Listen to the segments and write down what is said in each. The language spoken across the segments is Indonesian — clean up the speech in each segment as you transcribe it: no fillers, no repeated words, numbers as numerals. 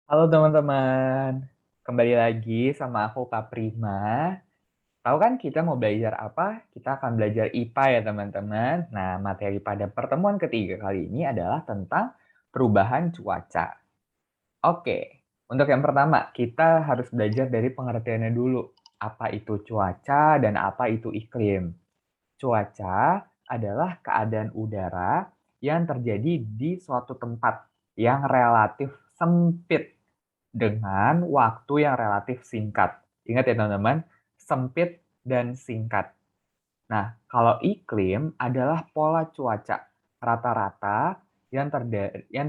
Halo teman-teman, kembali lagi sama aku Kak Prima. Tahu kan kita mau belajar apa? Kita akan belajar IPA ya teman-teman. Nah, materi pada pertemuan ketiga kali ini adalah tentang perubahan cuaca. Oke, untuk yang pertama kita harus belajar dari pengertiannya dulu. Apa itu cuaca dan apa itu iklim? Cuaca adalah keadaan udara yang terjadi di suatu tempat yang relatif sempit dengan waktu yang relatif singkat. Ingat ya teman-teman, sempit dan singkat. Nah, kalau iklim adalah pola cuaca rata-rata yang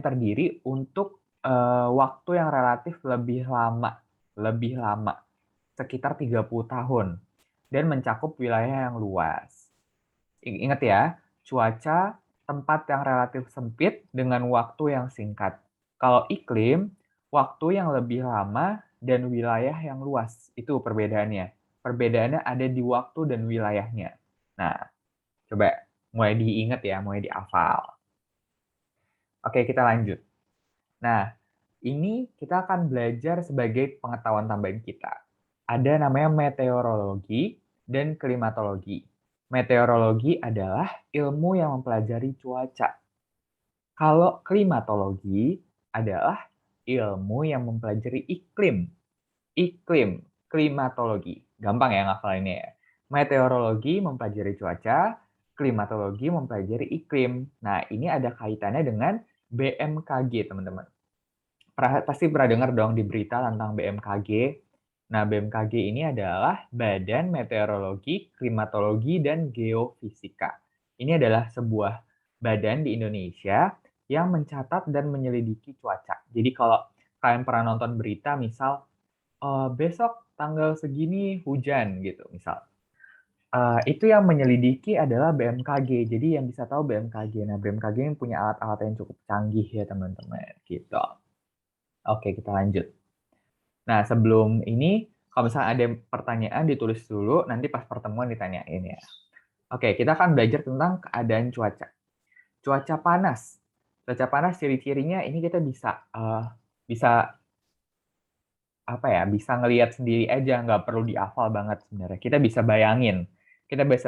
terdiri untuk waktu yang relatif lebih lama, sekitar 30 tahun, dan mencakup wilayah yang luas. Ingat ya, cuaca tempat yang relatif sempit dengan waktu yang singkat. Kalau iklim, waktu yang lebih lama dan wilayah yang luas. Itu perbedaannya. Perbedaannya ada di waktu dan wilayahnya. Nah, coba mulai diingat ya, mulai dihafal. Oke, kita lanjut. Nah, ini kita akan belajar sebagai pengetahuan tambahan kita. Ada namanya meteorologi dan klimatologi. Meteorologi adalah ilmu yang mempelajari cuaca. Kalau klimatologi adalah ilmu yang mempelajari iklim. Iklim, klimatologi. Gampang ya ngafalinnya ya. Meteorologi mempelajari cuaca, klimatologi mempelajari iklim. Nah, ini ada kaitannya dengan BMKG, teman-teman. Pasti pernah dengar dong di berita tentang BMKG. Nah, BMKG ini adalah Badan Meteorologi, Klimatologi, dan Geofisika. Ini adalah sebuah badan di Indonesia yang mencatat dan menyelidiki cuaca. Jadi kalau kalian pernah nonton berita, misal besok tanggal segini hujan gitu, misal. Itu yang menyelidiki adalah BMKG. Jadi yang bisa tahu BMKG. Nah, BMKG yang punya alat-alat yang cukup canggih ya teman-teman. Gitu. Oke, kita lanjut. Nah, sebelum ini, kalau misalnya ada pertanyaan, ditulis dulu, nanti pas pertemuan ditanyain ya. Oke, kita akan belajar tentang keadaan cuaca. Cuaca panas. Cuaca panas ciri-cirinya ini kita bisa apa ya, bisa ngelihat sendiri aja, nggak perlu dihafal banget sebenarnya. Kita bisa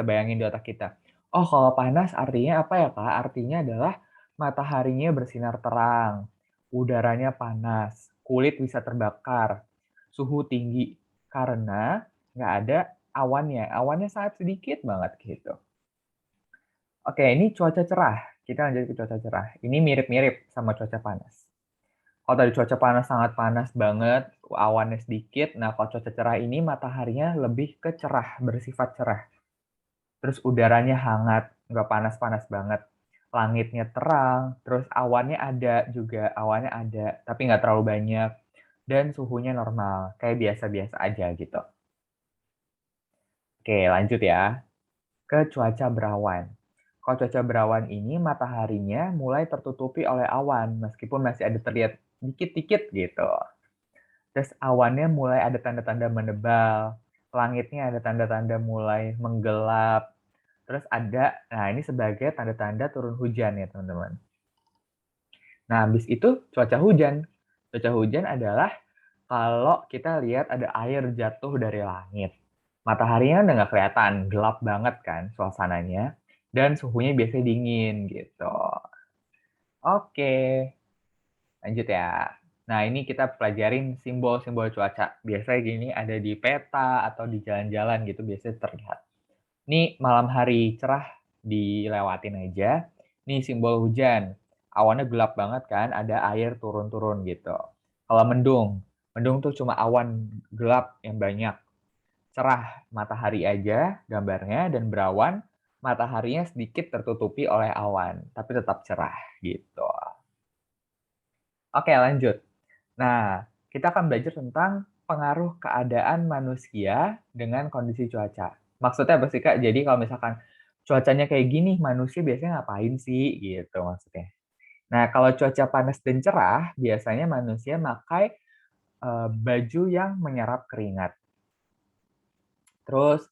bayangin di otak kita. Oh, kalau panas artinya apa ya, Kak? Artinya adalah mataharinya bersinar terang, udaranya panas, kulit bisa terbakar, suhu tinggi, karena nggak ada awannya. Awannya sangat sedikit banget gitu. Oke, ini cuaca cerah. Kita lanjut ke cuaca cerah. Ini mirip-mirip sama cuaca panas. Kalau tadi cuaca panas sangat panas banget, awannya sedikit. Nah, kalau cuaca cerah ini mataharinya lebih ke cerah, bersifat cerah. Terus udaranya hangat, nggak panas-panas banget. Langitnya terang, terus awannya ada juga, awannya ada, tapi nggak terlalu banyak. Dan suhunya normal, kayak biasa-biasa aja gitu. Oke, lanjut ya. Ke cuaca berawan. Kalau cuaca berawan ini mataharinya mulai tertutupi oleh awan, meskipun masih ada terlihat dikit-dikit gitu. Terus awannya mulai ada tanda-tanda menebal, langitnya ada tanda-tanda mulai menggelap. Terus nah ini sebagai tanda-tanda turun hujan ya teman-teman. Nah habis itu cuaca hujan. Cuaca hujan adalah kalau kita lihat ada air jatuh dari langit. Mataharinya udah nggak kelihatan, gelap banget kan suasananya. Dan suhunya biasanya dingin gitu. Oke, lanjut ya. Nah, ini kita pelajarin simbol-simbol cuaca. Biasanya gini ada di peta atau di jalan-jalan gitu biasanya terlihat. Ini malam hari cerah dilewatin aja. Ini simbol hujan. Awannya gelap banget kan, ada air turun-turun gitu. Kalau mendung, mendung tuh cuma awan gelap yang banyak. Cerah matahari aja gambarnya dan berawan, mataharinya sedikit tertutupi oleh awan, tapi tetap cerah gitu. Oke, lanjut. Nah, kita akan belajar tentang pengaruh keadaan manusia dengan kondisi cuaca. Maksudnya apa sih, Kak? Jadi kalau misalkan cuacanya kayak gini, manusia biasanya ngapain sih? Gitu maksudnya. Nah, kalau cuaca panas dan cerah, biasanya manusia pakai baju yang menyerap keringat. Terus,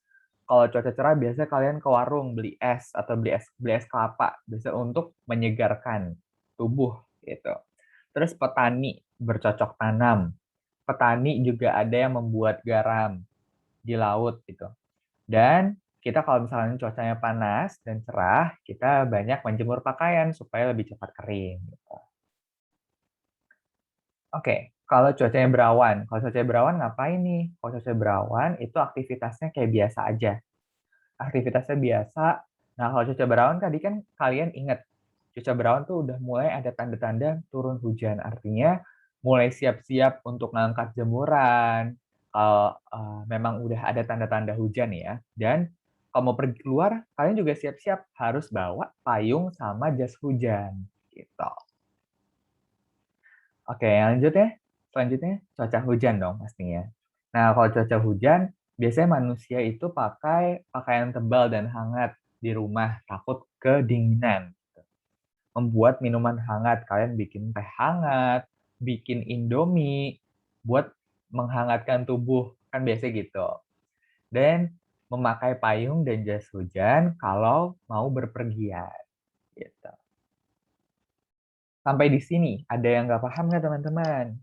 kalau cuaca cerah, biasanya kalian ke warung beli es atau beli es kelapa, biasanya untuk menyegarkan tubuh gitu. Terus petani bercocok tanam. Petani juga ada yang membuat garam di laut gitu. Dan kita kalau misalnya cuacanya panas dan cerah, kita banyak menjemur pakaian supaya lebih cepat kering gitu. Oke, kalau cuacanya berawan. Kalau cuacanya berawan ngapain nih? Kalau cuacanya berawan itu aktivitasnya kayak biasa aja. Aktivitasnya biasa. Nah, kalau cuaca berawan tadi kan kalian ingat, cuaca berawan tuh udah mulai ada tanda-tanda turun hujan. Artinya mulai siap-siap untuk ngangkat jemuran. Kalau memang udah ada tanda-tanda hujan ya. Dan kalau mau pergi keluar, kalian juga siap-siap harus bawa payung sama jas hujan. Gitu. Oke, lanjut ya. Selanjutnya cuaca hujan dong pastinya. Nah, kalau cuaca hujan, biasanya manusia itu pakai pakaian tebal dan hangat di rumah, takut kedinginan. Membuat minuman hangat, kalian bikin teh hangat, bikin indomie, buat menghangatkan tubuh, kan biasa gitu. Dan memakai payung dan jas hujan kalau mau berpergian. Gitu. Sampai di sini, ada yang nggak paham nggak teman-teman?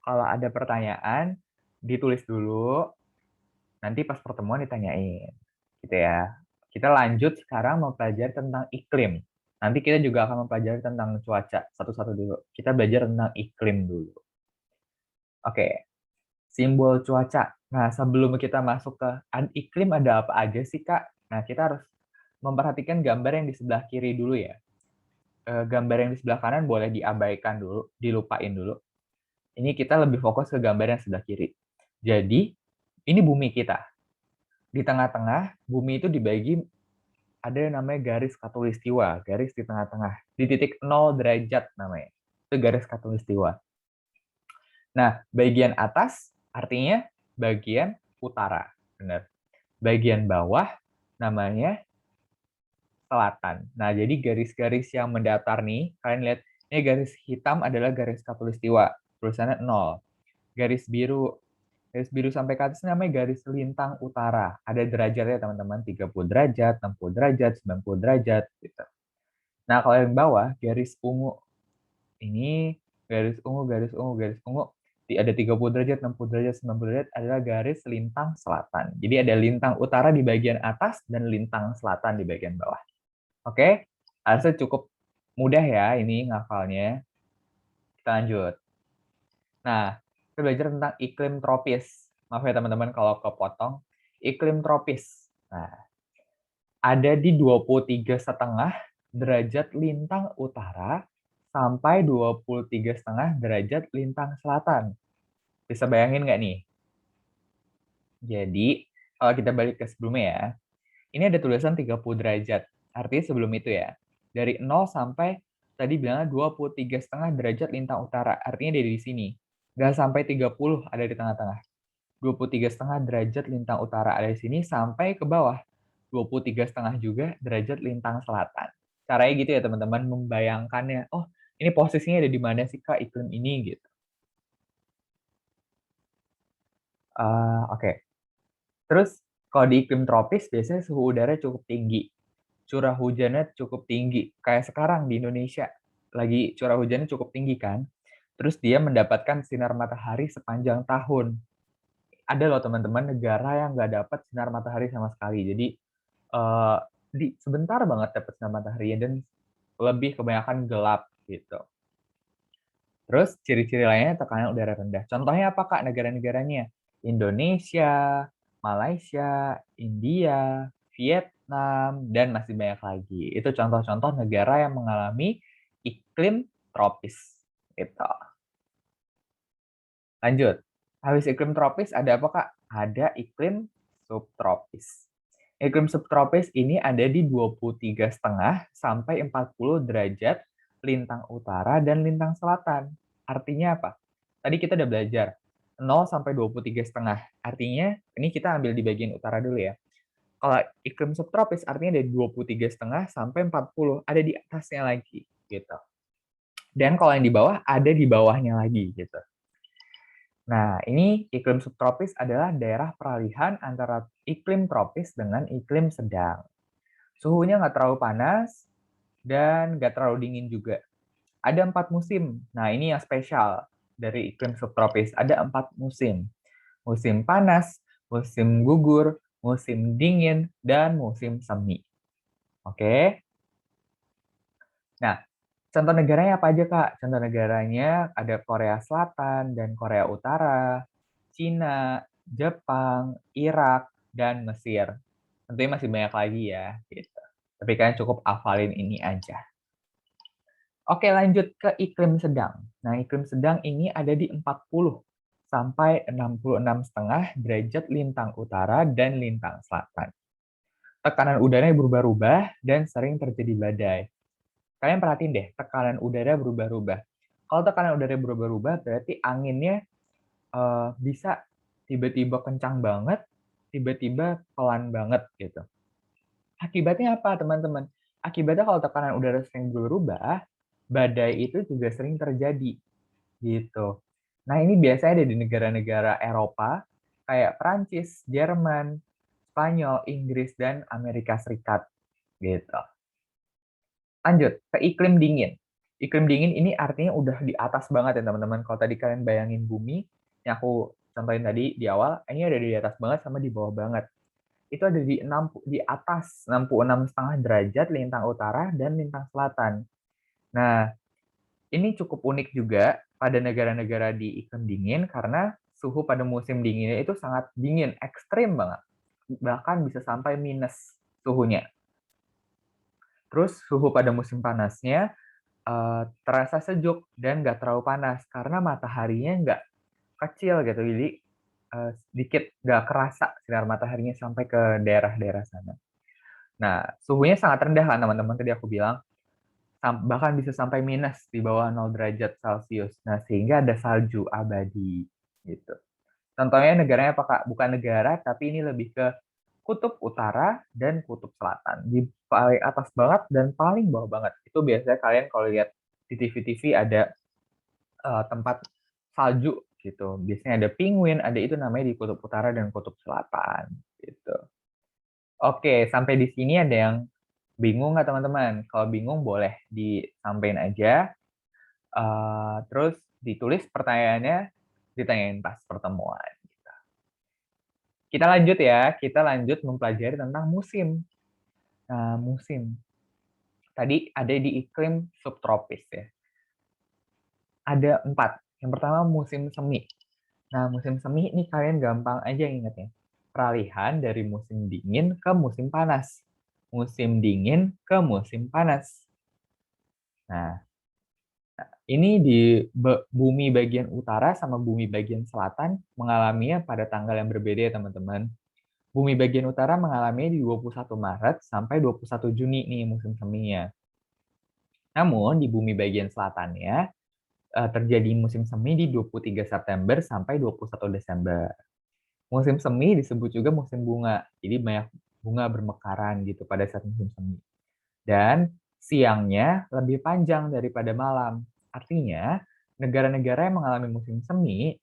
Kalau ada pertanyaan, ditulis dulu, nanti pas pertemuan ditanyain. Gitu ya. Kita lanjut sekarang mempelajari tentang iklim. Nanti kita juga akan mempelajari tentang cuaca satu-satu dulu. Kita belajar tentang iklim dulu. Oke, simbol cuaca. Nah, sebelum kita masuk ke iklim ada apa aja sih, Kak? Nah, kita harus memperhatikan gambar yang di sebelah kiri dulu ya. Gambar yang di sebelah kanan boleh diabaikan dulu, dilupain dulu. Ini kita lebih fokus ke gambar yang sebelah kiri. Jadi, ini bumi kita. Di tengah-tengah, bumi itu dibagi ada yang namanya garis khatulistiwa, garis di tengah-tengah. Di titik 0 derajat namanya. Itu garis khatulistiwa. Nah, bagian atas artinya bagian utara. Benar. Bagian bawah namanya selatan. Nah, jadi garis-garis yang mendatar nih, kalian lihat, ini garis hitam adalah garis khatulistiwa. Tulisannya 0. Garis biru sampai ke atas namanya garis lintang utara. Ada derajatnya teman-teman, 30 derajat, 60 derajat, 90 derajat. Gitu. Nah, kalau yang bawah, garis ungu. Ini garis ungu, garis ungu, garis ungu. Ada 30 derajat, 60 derajat, 90 derajat adalah garis lintang selatan. Jadi ada lintang utara di bagian atas dan lintang selatan di bagian bawah. Oke, harusnya cukup mudah ya ini ngafalnya. Kita lanjut. Nah, kita belajar tentang iklim tropis. Maaf ya teman-teman kalau kepotong. Iklim tropis. Nah, ada di 23,5 derajat lintang utara sampai 23,5 derajat lintang selatan. Bisa bayangin nggak nih? Jadi, kalau kita balik ke sebelumnya ya, ini ada tulisan 30 derajat. Artinya sebelum itu ya. Dari 0 sampai tadi bilangnya 23,5 derajat lintang utara. Artinya dari sini. Nggak sampai 30 ada di tengah-tengah. 23,5 derajat lintang utara ada di sini sampai ke bawah. 23,5 juga derajat lintang selatan. Caranya gitu ya teman-teman, membayangkannya. Oh, ini posisinya ada di mana sih Kak iklim ini gitu. Oke. Terus kalau di iklim tropis biasanya suhu udara cukup tinggi. Curah hujannya cukup tinggi. Kayak sekarang di Indonesia. Lagi curah hujannya cukup tinggi kan. Terus dia mendapatkan sinar matahari sepanjang tahun. Ada loh teman-teman negara yang nggak dapat sinar matahari sama sekali. Jadi sebentar banget dapat sinar matahari dan lebih kebanyakan gelap gitu. Terus ciri-ciri lainnya tekanan udara rendah. Contohnya apa Kak negara-negaranya? Indonesia, Malaysia, India, Vietnam, dan masih banyak lagi. Itu contoh-contoh negara yang mengalami iklim tropis. Gitu. Lanjut. Habis iklim tropis ada apa Kak? Ada iklim subtropis. Iklim subtropis ini ada di 23,5 sampai 40 derajat lintang utara dan lintang selatan. Artinya apa? Tadi kita udah belajar 0 sampai 23,5. Artinya ini kita ambil di bagian utara dulu ya. Kalau iklim subtropis artinya dari 23,5 sampai 40, ada di atasnya lagi gitu. Dan kalau yang di bawah ada di bawahnya lagi gitu. Nah, ini iklim subtropis adalah daerah peralihan antara iklim tropis dengan iklim sedang. Suhunya nggak terlalu panas dan nggak terlalu dingin juga. Ada 4 musim. Nah, ini yang spesial. dari iklim subtropis. Ada 4 musim. Musim panas, musim gugur, musim dingin, dan musim semi. Oke. Nah, contoh negaranya apa aja, Kak? Contoh negaranya ada Korea Selatan dan Korea Utara, Cina, Jepang, Irak, dan Mesir. Tentunya masih banyak lagi ya, gitu. Tapi kalian cukup hafalin ini aja. Oke, lanjut ke iklim sedang. Nah, iklim sedang ini ada di 40 sampai 66,5 derajat lintang utara dan lintang selatan. Tekanan udaranya berubah-ubah dan sering terjadi badai. Kalian perhatiin deh, tekanan udara berubah-ubah. Kalau tekanan udara berubah-ubah, berarti anginnya bisa tiba-tiba kencang banget, tiba-tiba pelan banget gitu. Akibatnya apa, teman-teman? Akibatnya kalau tekanan udara sering berubah, badai itu juga sering terjadi gitu. Nah, ini biasanya ada di negara-negara Eropa kayak Prancis, Jerman, Spanyol, Inggris, dan Amerika Serikat gitu. Lanjut ke iklim dingin. Iklim dingin ini artinya udah di atas banget ya teman-teman. Kalau tadi kalian bayangin bumi, yang aku contohin tadi di awal, ini ada di atas banget sama di bawah banget. Itu ada di atas 66,5 derajat lintang utara dan lintang selatan. Nah, ini cukup unik juga pada negara-negara di iklim dingin karena suhu pada musim dinginnya itu sangat dingin, ekstrim banget. Bahkan bisa sampai minus suhunya. Terus suhu pada musim panasnya terasa sejuk dan nggak terlalu panas karena mataharinya nggak kecil gitu, jadi sedikit nggak kerasa sinar mataharinya sampai ke daerah-daerah sana. Nah, suhunya sangat rendah kan teman-teman, tadi aku bilang, bahkan bisa sampai minus di bawah 0 derajat Celcius. Nah, sehingga ada salju abadi gitu. Contohnya negaranya apa, Kak? Bukan negara, tapi ini lebih ke kutub utara dan kutub selatan. Di paling atas banget dan paling bawah banget. Itu biasanya kalian kalau lihat di TV-TV ada tempat salju gitu. Biasanya ada penguin, ada itu namanya di kutub utara dan kutub selatan gitu. Oke, sampai di sini ada yang bingung nggak teman-teman? Kalau bingung boleh disampaikan aja. Terus ditulis pertanyaannya, ditanyain pas pertemuan. Kita lanjut ya, kita lanjut mempelajari tentang musim. Nah, musim. Tadi ada di iklim subtropis ya. Ada 4. Yang pertama musim semi. Nah, musim semi ini kalian gampang aja ingetnya. Peralihan dari musim dingin ke musim panas. Musim dingin ke musim panas. Nah, ini di bumi bagian utara sama bumi bagian selatan mengalaminya pada tanggal yang berbeda ya teman-teman. Bumi bagian utara mengalaminya di 21 Maret sampai 21 Juni nih musim seminya. Namun di bumi bagian selatannya terjadi musim semi di 23 September sampai 21 Desember. Musim semi disebut juga musim bunga. Jadi banyak bunga bermekaran gitu pada saat musim semi. Dan siangnya lebih panjang daripada malam. Artinya, negara-negara yang mengalami musim semi,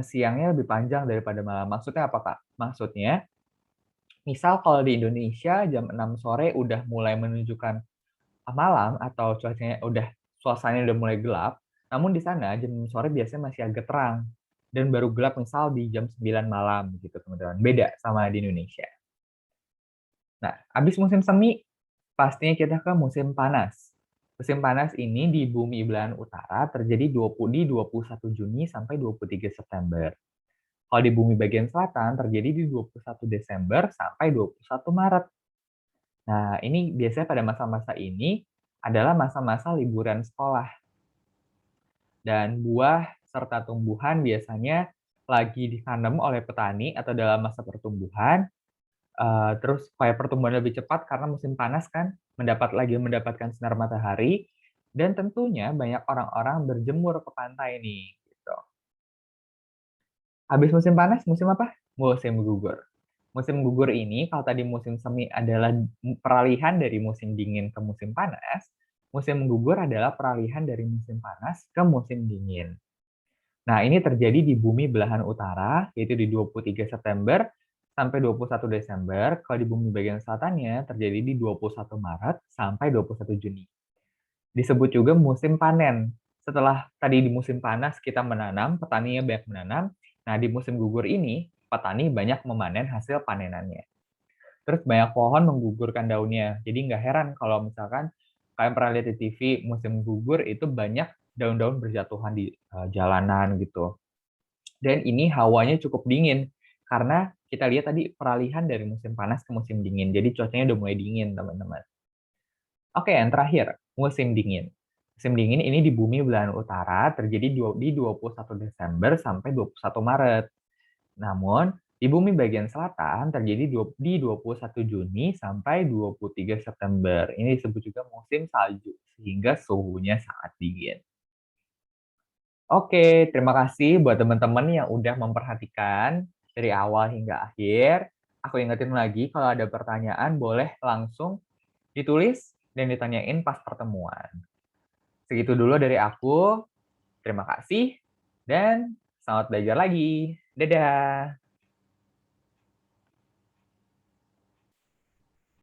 siangnya lebih panjang daripada malam. Maksudnya apa, Kak? Maksudnya, misal kalau di Indonesia jam 6 sore udah mulai menunjukkan malam atau cuacanya udah suasananya udah mulai gelap, namun di sana jam 6 sore biasanya masih agak terang dan baru gelap misal di jam 9 malam gitu teman-teman. Beda sama di Indonesia. Nah, habis musim semi pastinya kita ke musim panas. Musim panas ini di bumi belahan utara terjadi di 21 Juni sampai 23 September. Kalau di bumi bagian selatan terjadi di 21 Desember sampai 21 Maret. Nah, ini biasanya pada masa-masa ini adalah masa-masa liburan sekolah. Dan buah serta tumbuhan biasanya lagi ditanam oleh petani atau dalam masa pertumbuhan. Terus supaya pertumbuhan lebih cepat karena musim panas kan, mendapatkan sinar matahari, dan tentunya banyak orang-orang berjemur ke pantai nih. Gitu. Habis musim panas, musim apa? Musim gugur. Musim gugur ini, kalau tadi musim semi adalah peralihan dari musim dingin ke musim panas, musim gugur adalah peralihan dari musim panas ke musim dingin. Nah, ini terjadi di bumi belahan utara, yaitu di 23 September sampai 21 Desember. Kalau di bumi bagian selatannya terjadi di 21 Maret sampai 21 Juni. Disebut juga musim panen. Setelah tadi di musim panas kita menanam, petaninya banyak menanam. Nah, di musim gugur ini, petani banyak memanen hasil panenannya. Terus banyak pohon menggugurkan daunnya. Jadi nggak heran kalau misalkan kalian pernah lihat di TV musim gugur itu banyak daun-daun berjatuhan di jalanan gitu. Dan ini hawanya cukup dingin karena kita lihat tadi peralihan dari musim panas ke musim dingin. Jadi cuacanya udah mulai dingin, teman-teman. Oke, yang terakhir, musim dingin. Musim dingin ini di bumi belahan utara terjadi di 21 Desember sampai 21 Maret. Namun, di bumi bagian selatan terjadi di 21 Juni sampai 23 September. Ini disebut juga musim salju, sehingga suhunya sangat dingin. Oke, terima kasih buat teman-teman yang udah memperhatikan dari awal hingga akhir. Aku ingetin lagi, kalau ada pertanyaan boleh langsung ditulis dan ditanyain pas pertemuan. Segitu dulu dari aku. Terima kasih dan selamat belajar lagi. Dadah.